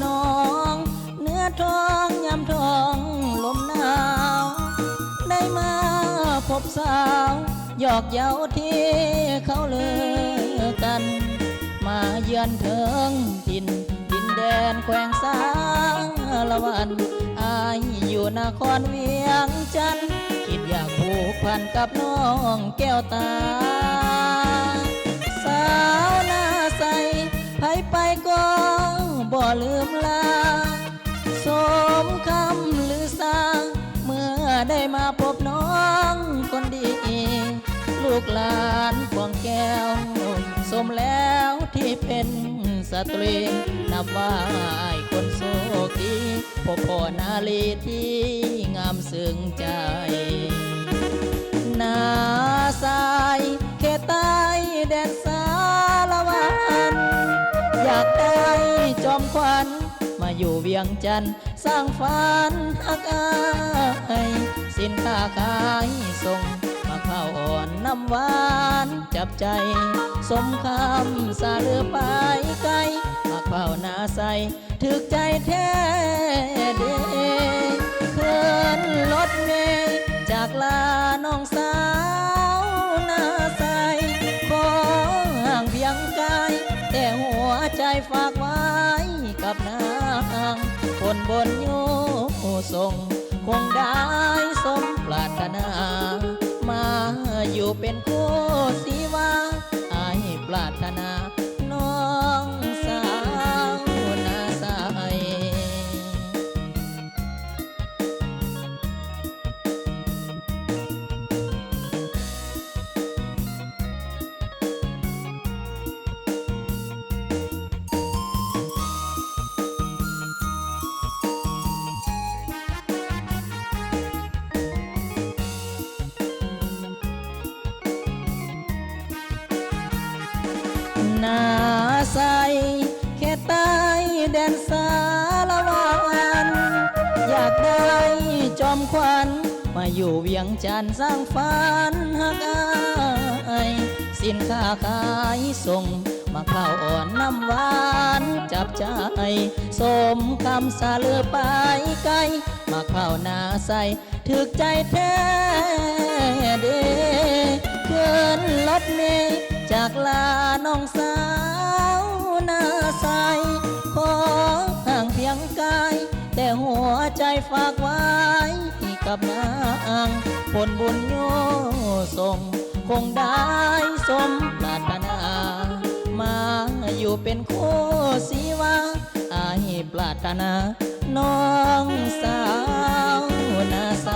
น้องเนื้อทองยำทองลมหนาวได้มาพบสาวหยอกเย้าที่เขาเลิกกันมาเยือนเถิงถิ่นดินแดนแขวงสาละวันอายอยู่นครเวียงจันทร์คิดอยากผูกพันกับน้องแก้วตาสาวหน้าใสไผไปก็บ่ลืมลาสมคำลือสาเมื่อได้มาพบน้องคนดีลูกหลานพวงแก้วสมแล้วที่เป็นสตรีนับว่าอายคนโชคดีพบพ่อนาลีที่งามซึ้งใจนาสายเขตใต้แดนสารวันอยากได้จอมขวัญมาอยู่เวียงจันทร์สร้างฝันหักอายสินค้าขายส่งมาข้าวอ่อนน้ำหวานจับใจสมคำสาเรือไปไกลมาข้าวนาใสถึกใจแท้เด้เพื่อนรถเมย์จากลาน้องสาวนาใสขอห่างเพียงกายแต่หัวใจฝากไว้กับนางคนบนโยส่งคงได้สมปรารถนามาอยู่เป็นคู่สีวาอายปรารถนาน้องสาวนาใสนาใสเขตใต้แดนสารวันอยากได้จอมขวัญมาอยู่เวียงจันทร์สร้างฝันหักอายสินค้าขายส่งมาข้าวอ่อนน้ำหวานจับใจสมคำสาเลือไปไกลมาข้าวนาใสถึกใจแท้เด้เกินรถเมย์จากลาน้องสาวนาใสขอห่างเพียงกายแต่หัวใจฝากไว้กับนางผลบุญโยส่งคงได้สมปรารถนามาอยู่เป็นคู่สีวาอายปรารถนาน้องสาวนาใส